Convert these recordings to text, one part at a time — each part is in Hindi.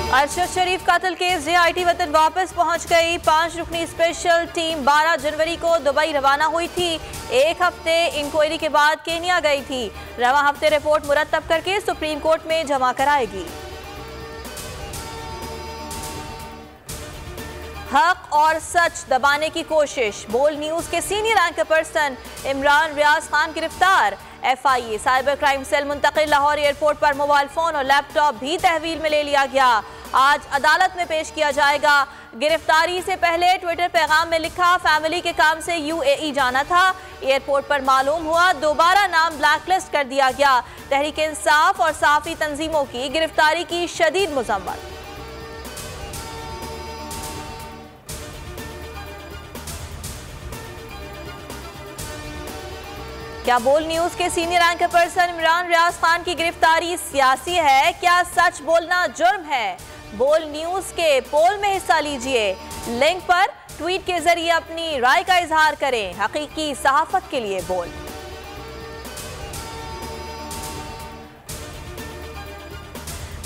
अरशद शरीफ कत्ल केस JIT वतन वापस पहुंच गई। 5 रुकनी स्पेशल टीम 12 जनवरी को दुबई रवाना हुई थी। एक हफ्ते इंक्वायरी के बाद केन्या गई थी। रवा हफ्ते रिपोर्ट मुरतब करके सुप्रीम कोर्ट में जमा कराएगी। हक और सच दबाने की कोशिश। बोल न्यूज के senior anchor person Imran Riaz Khan गिरफ्तार। FIA साइबर क्राइम सेल मुंतकिल। लाहौर एयरपोर्ट पर मोबाइल फोन और लैपटॉप भी तहवील में ले लिया गया। आज अदालत में पेश किया जाएगा। गिरफ्तारी से पहले ट्विटर पैगाम में लिखा, फैमिली के काम से UAE जाना था। एयरपोर्ट पर मालूम हुआ दोबारा नाम ब्लैकलिस्ट कर दिया गया। तहरीक इंसाफ और सहाफी तंजीमों की गिरफ्तारी की शदीद मजम्मत। क्या बोल न्यूज के senior anchor person Imran Riaz Khan की गिरफ्तारी सियासी है? क्या सच बोलना जुर्म है? बोल न्यूज के पोल में हिस्सा लीजिए। लिंक पर ट्वीट के जरिए अपनी राय का इजहार करें। हकीकी सहाफत के लिए बोल।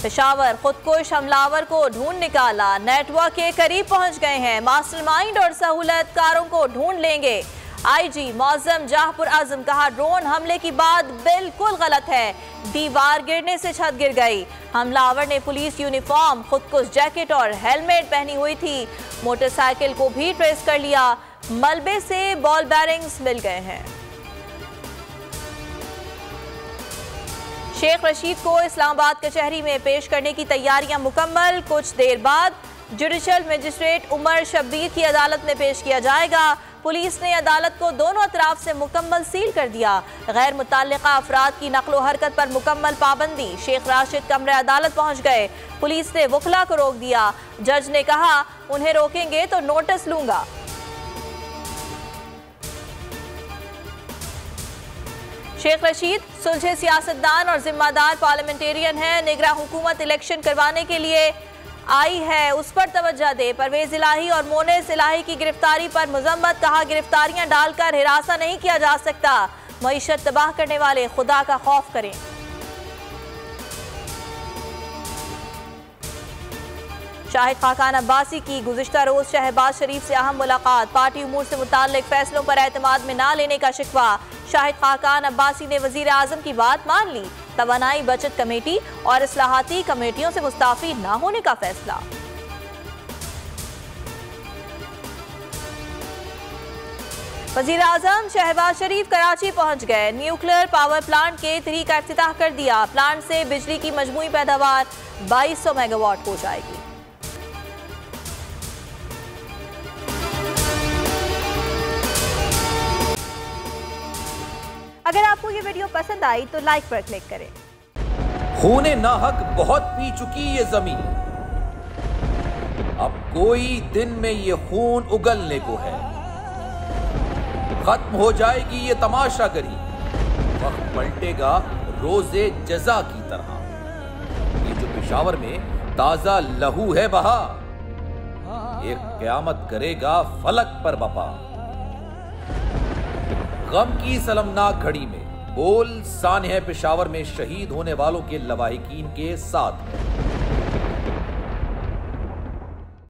पेशावर खुदकुश हमलावर को ढूंढ निकाला। नेटवर्क के करीब पहुंच गए हैं। मास्टरमाइंड और सहूलतकारों को ढूंढ लेंगे। IG मौजम जहापुर आजम कहा, ड्रोन हमले की बात बिल्कुल गलत है। दीवार गिरने से छत गिर गई। हमलावर ने पुलिस यूनिफॉर्म, खुदकुश जैकेट और हेलमेट पहनी हुई थी। मोटरसाइकिल को भी ट्रेस कर लिया। मलबे से बॉल बैरिंग्स मिल गए हैं। शेख रशीद को इस्लामाबाद कचहरी में पेश करने की तैयारियां मुकम्मल। कुछ देर बाद जुडिशल मजिस्ट्रेट उमर शब्बीर की अदालत में पेश किया जाएगा। पुलिस ने अदालत को दोनों अतराफ से मुकम्मल सील कर दिया। गैर मुतल्लिका अफराद की नकलो हरकत पर मुकम्मल पाबंदी। शेख राशिद कमरे अदालत पहुंच गए। पुलिस ने वकला को रोक दिया। जज ने कहा, उन्हें रोकेंगे तो नोटिस लूंगा। शेख रशीद सुलझे सियासतदान और जिम्मेदार पार्लियामेंटेरियन है। निगरां हुकूमत इलेक्शन करवाने के लिए आई है, उस पर तवज्जो दे। परवेज इलाही और मोनेस इलाही की गिरफ्तारी पर मजम्मत। कहा, गिरफ्तारियां डालकर हिरासा नहीं किया जा सकता। मईशत तबाह करने वाले खुदा का खौफ करें। शाहिद खाकान अब्बासी की गुज़िश्ता रोज शहबाज शरीफ से अहम मुलाकात। पार्टी उमूर से मुताल्लिक फैसलों पर एतमाद में ना लेने का शिकवा। शाहिद खाकान अब्बासी ने वजीर आजम की बात मान ली। तवानाई बचत कमेटी और इस्लाहाती कमेटियों से मुस्ताफी ना होने का फैसला। वजीर आजम शहबाज शरीफ कराची पहुंच गए। न्यूक्लियर पावर प्लांट के 3 का इफ्तिताह कर दिया। प्लांट से बिजली की मजमूई पैदावार 2200 मेगावाट हो जाएगी। अगर आपको ये वीडियो पसंद आई तो लाइक पर क्लिक करें। खूने नाहक बहुत पी चुकी ये जमीन, अब कोई दिन में ये खून उगलने को है। खत्म हो जाएगी ये तमाशागरी, वक्त पलटेगा रोजे जजा की तरह। ये जो पेशावर में ताजा लहू है बहा, एक क़यामत करेगा फलक पर बपा। गम की सलमनाक घड़ी में बोल सानह पेशावर में शहीद होने वालों के लवाहिकीन के साथ।